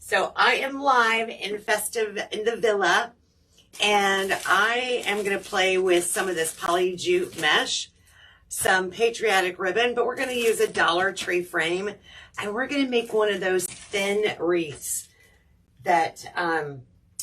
So I am live in Festive in the Villa, and I am going to play with some of this poly jute mesh, some Patriotic ribbon, but we're going to use a Dollar Tree frame, and we're going to make one of those thin wreaths that,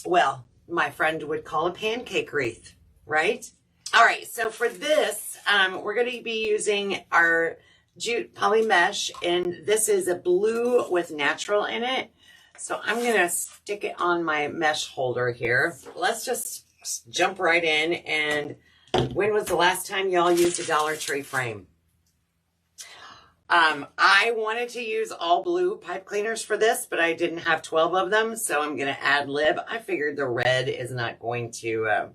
well, my friend would call a pancake wreath, right? All right, so for this, we're going to be using our jute poly mesh, and this is a blue with natural in it. So I'm going to stick it on my mesh holder here. Let's just jump right in. And when was the last time y'all used a Dollar Tree frame? I wanted to use all blue pipe cleaners for this, but I didn't have 12 of them, so I'm going to ad lib. I figured the red is not going to,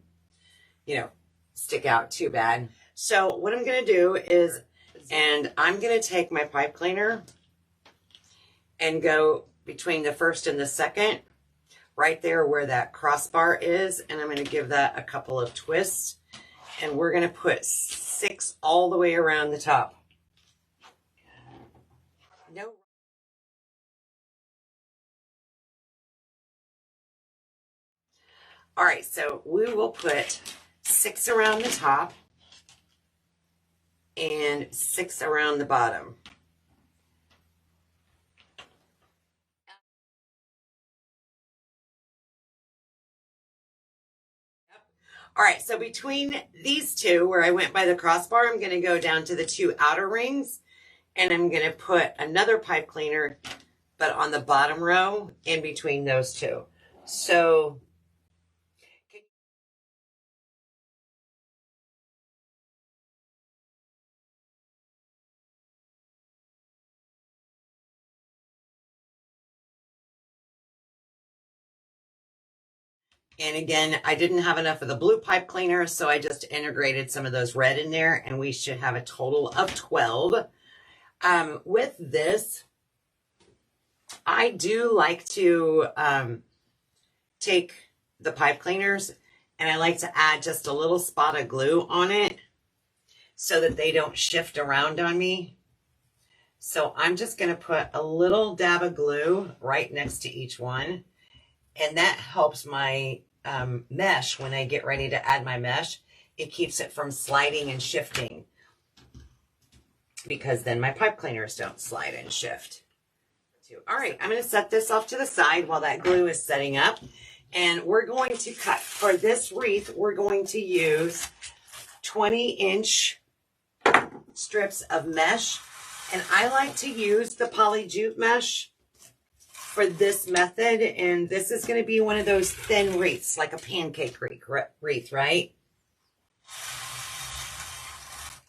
stick out too bad. So what I'm going to do is, and I'm going to take my pipe cleaner and go between the first and the second, right there where that crossbar is, and I'm going to give that a couple of twists, and we're going to put 6 all the way around the top. No. All right, so we will put 6 around the top and 6 around the bottom. All right, so between these two, where I went by the crossbar, I'm going to go down to the 2 outer rings, and I'm going to put another pipe cleaner, but on the bottom row in between those two. So and again, I didn't have enough of the blue pipe cleaner, so I just integrated some of those red in there, and we should have a total of 12. With this, I do like to take the pipe cleaners, and I like to add just a little spot of glue on it so that they don't shift around on me. So I'm just going to put a little dab of glue right next to each one, and that helps my mesh when I get ready to add my mesh. It keeps it from sliding and shifting, because then my pipe cleaners don't slide and shift. All right, I'm going to set this off to the side while that glue is setting up, and we're going to cut. For this wreath, we're going to use 20-inch strips of mesh, and I like to use the poly jute mesh for this method, and this is going to be one of those thin wreaths, like a pancake wreath, right?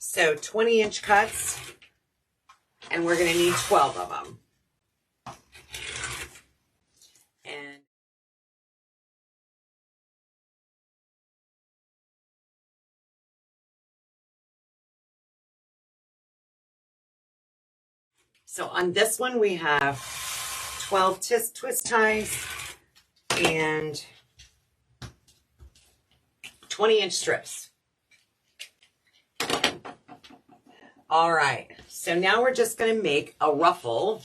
So 20-inch cuts, and we're going to need 12 of them. And so on this one, we have 12 twist ties and 20-inch strips. All right, so now we're just going to make a ruffle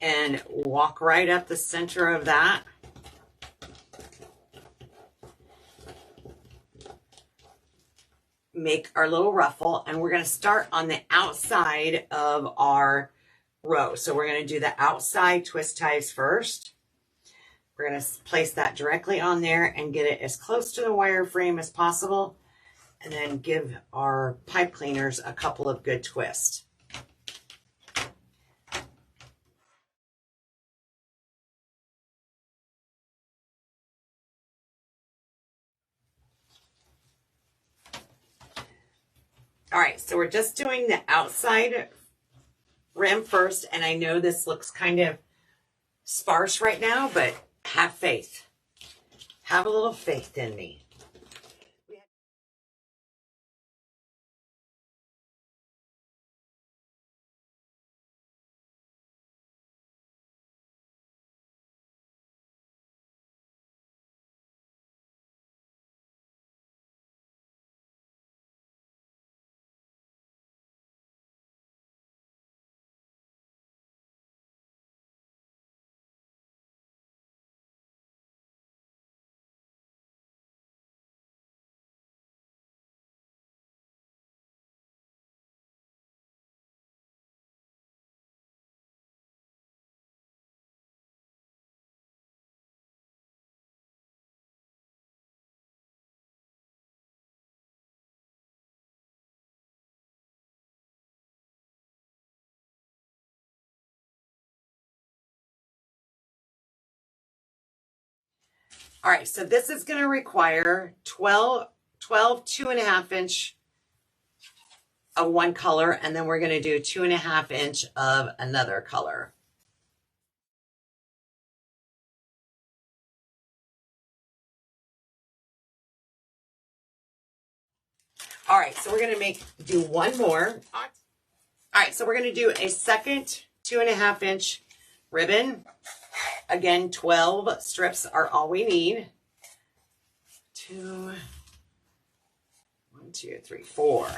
and walk right up the center of that. Make our little ruffle, and we're going to start on the outside of our row. So we're going to do the outside twist ties first. We're going to place that directly on there and get it as close to the wire frame as possible, and then give our pipe cleaners a couple of good twists. All right, so we're just doing the outside rim first, and I know this looks kind of sparse right now, but have faith. Have a little faith in me. All right, so this is going to require 12 2.5 inch of one color, and then we're going to do 2.5 inch of another color. All right, so we're going to do one more. All right, so we're going to do a second 2.5 inch ribbon. Again, 12 strips are all we need. 1, 2, 3, 4,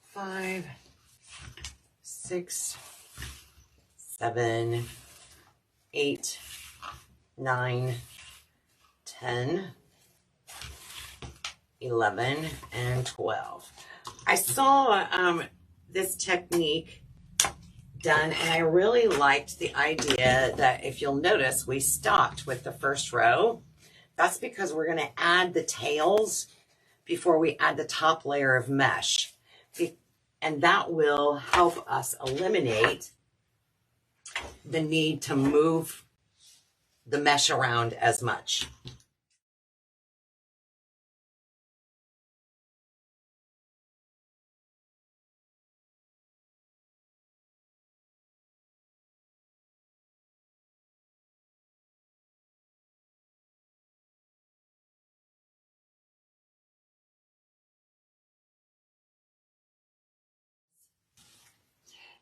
5, 6, 7, 8, 9, 10, 11, and 12. I saw this technique done, and I really liked the idea that, if you'll notice, we stopped with the first row. That's because we're going to add the tails before we add the top layer of mesh. And that will help us eliminate the need to move the mesh around as much.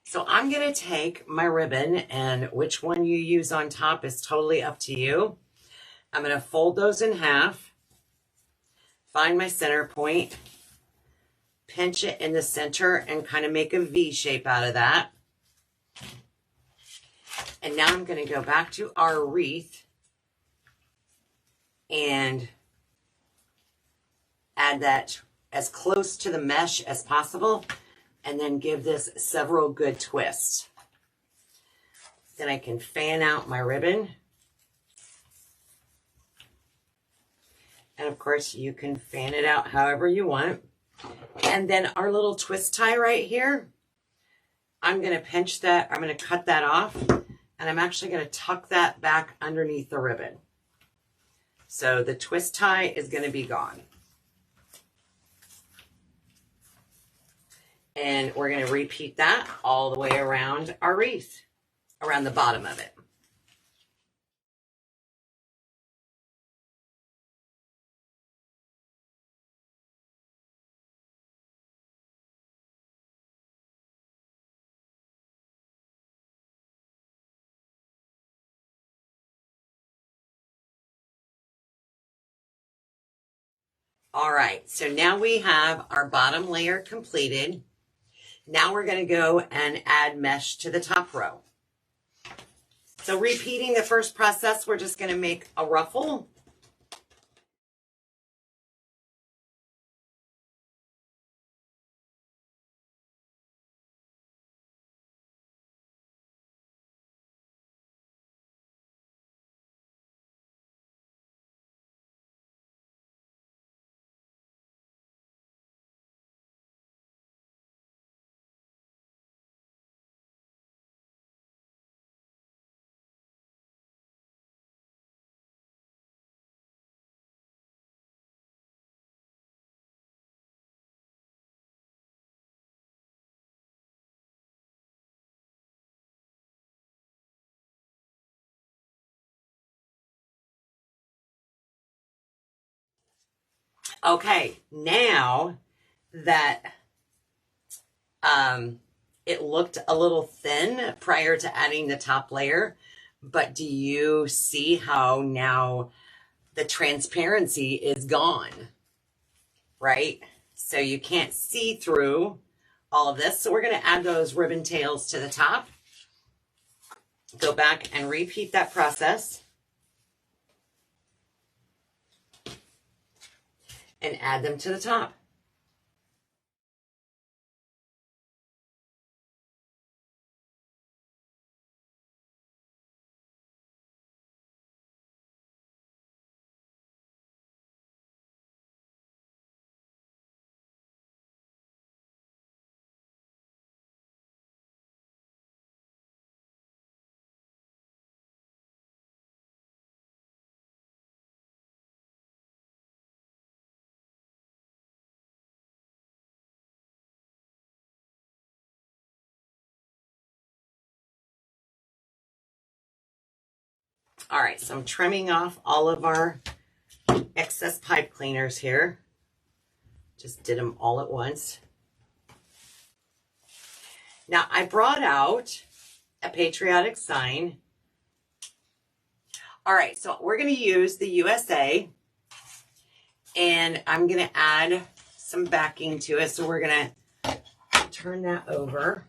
So I'm going to take my ribbon, and which one you use on top is totally up to you. I'm going to fold those in half, find my center point, pinch it in the center, and kind of make a V shape out of that. And now I'm going to go back to our wreath and add that as close to the mesh as possible, and then give this several good twists. Then I can fan out my ribbon. And of course, you can fan it out however you want. And then our little twist tie right here, I'm going to pinch that, I'm going to cut that off, and I'm actually going to tuck that back underneath the ribbon. So the twist tie is going to be gone. And we're going to repeat that all the way around our wreath, around the bottom of it. All right, so now we have our bottom layer completed. Now we're going to go and add mesh to the top row. So repeating the first process, we're just going to make a ruffle. Okay, now that it looked a little thin prior to adding the top layer, but do you see how now the transparency is gone, right? So you can't see through all of this. So we're going to add those ribbon tails to the top. Go back and repeat that process. And add them to the top. All right, so I'm trimming off all of our excess pipe cleaners here. Just did them all at once. Now I brought out a patriotic sign. All right, so we're going to use the USA, and I'm going to add some backing to it. So we're going to turn that over,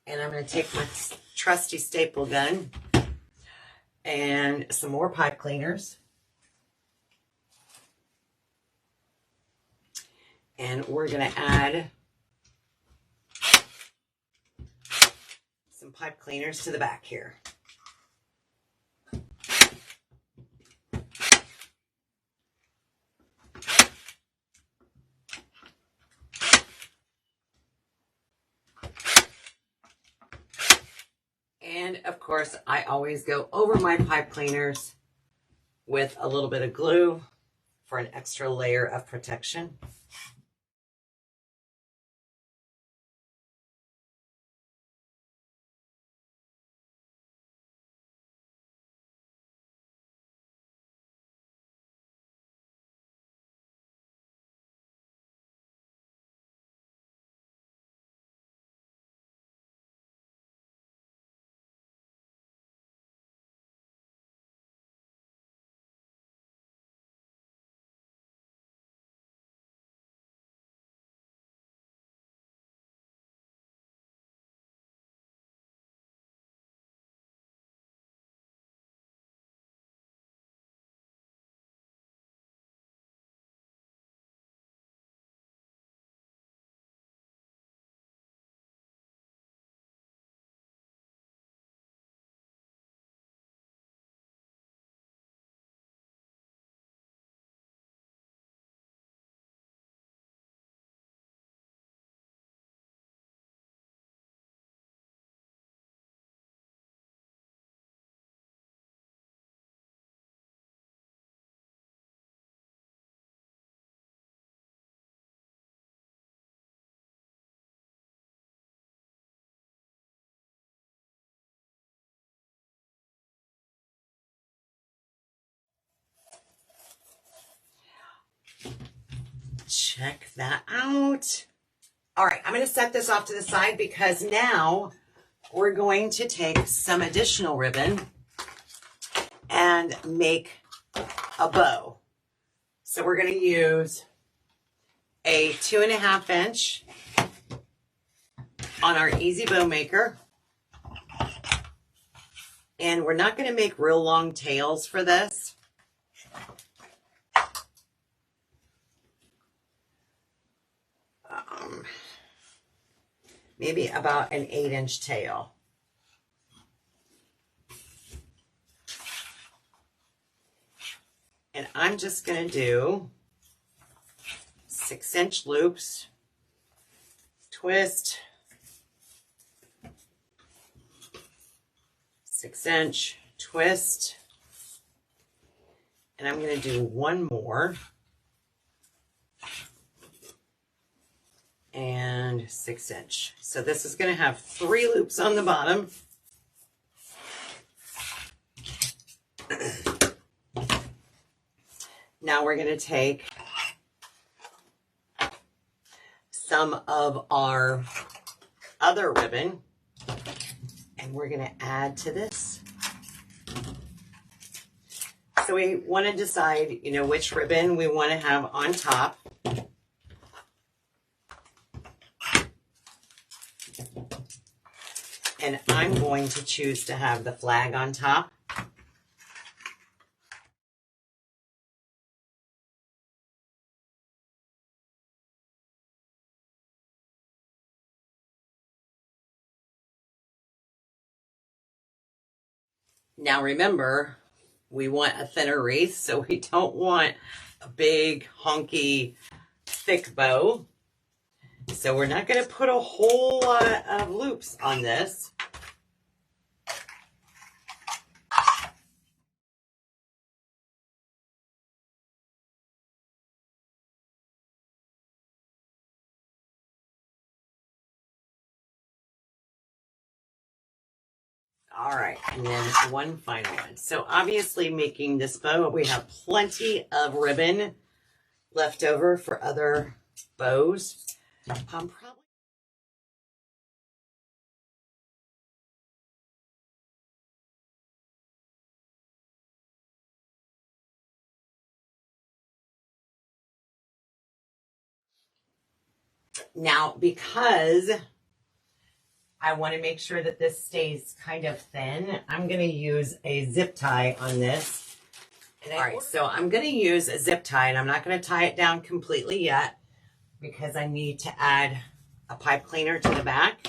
and I'm going to take my trusty staple gun and some more pipe cleaners. And we're going to add some pipe cleaners to the back here. And of course, I always go over my pipe cleaners with a little bit of glue for an extra layer of protection. Check that out. All right, I'm going to set this off to the side because now we're going to take some additional ribbon and make a bow. So we're going to use a 2.5 inch on our Easy Bow Maker. And we're not going to make real long tails for this. Maybe about an 8-inch tail. And I'm just going to do 6-inch loops, twist, 6-inch, twist, and I'm going to do one more, and 6-inch. So this is going to have 3 loops on the bottom. Now we're going to take some of our other ribbon and we're going to add to this. So we want to decide, which ribbon we want to have on top. And I'm going to choose to have the flag on top. Now remember, we want a thinner wreath, so we don't want a big, honky, thick bow. So we're not going to put a whole lot of loops on this. All right, and then one final one. So obviously making this bow, we have plenty of ribbon left over for other bows. Probably. Now, because I want to make sure that this stays kind of thin, I'm going to use a zip tie on this. All right, so I'm going to use a zip tie, and I'm not going to tie it down completely yet because I need to add a pipe cleaner to the back.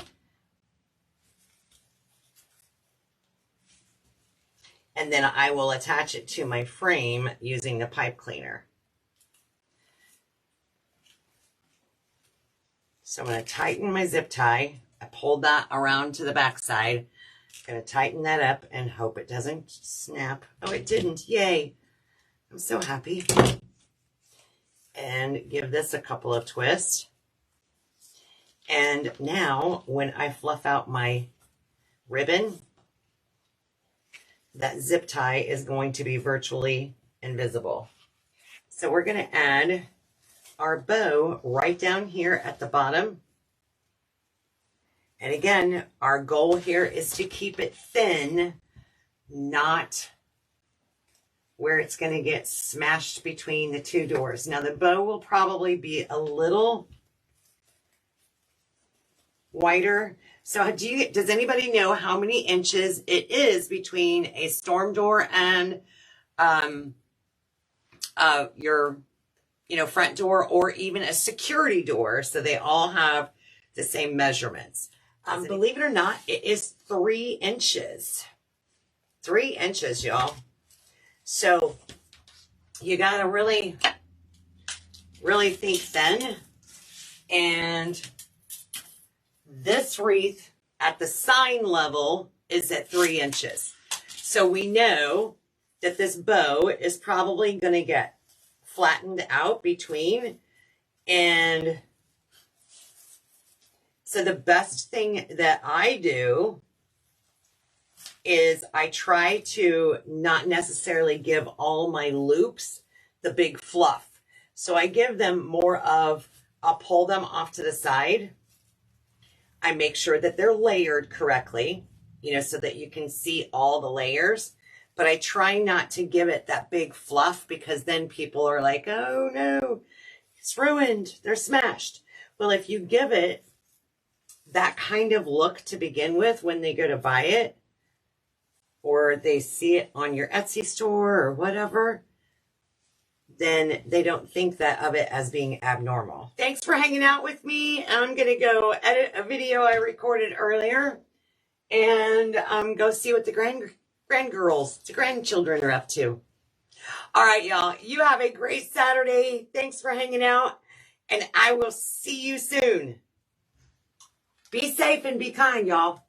And then I will attach it to my frame using the pipe cleaner. So I'm going to tighten my zip tie. I pulled that around to the back side. I'm going to tighten that up and hope it doesn't snap. Oh, it didn't. Yay. I'm so happy. And give this a couple of twists. And now when I fluff out my ribbon, that zip tie is going to be virtually invisible. So we're going to add our bow right down here at the bottom. And again, our goal here is to keep it thin, not where it's going to get smashed between the two doors. Now the bow will probably be a little wider. So does anybody know how many inches it is between a storm door and your front door, or even a security door, so they all have the same measurements? Believe it or not, it is 3 inches. 3 inches, y'all. So you got to really, really think thin. And this wreath at the sign level is at 3 inches. So we know that this bow is probably going to get flattened out between. And so the best thing that I do is I try to not necessarily give all my loops the big fluff. So I give them more of, I'll pull them off to the side. I make sure that they're layered correctly, so that you can see all the layers. But I try not to give it that big fluff, because then people are like, oh no, it's ruined, they're smashed. Well, if you give it that kind of look to begin with when they go to buy it, or they see it on your Etsy store or whatever, then they don't think of it as being abnormal. Thanks for hanging out with me. I'm going to go edit a video I recorded earlier and go see what the grandchildren are up to. All right, y'all. You have a great Saturday. Thanks for hanging out, and I will see you soon. Be safe and be kind, y'all.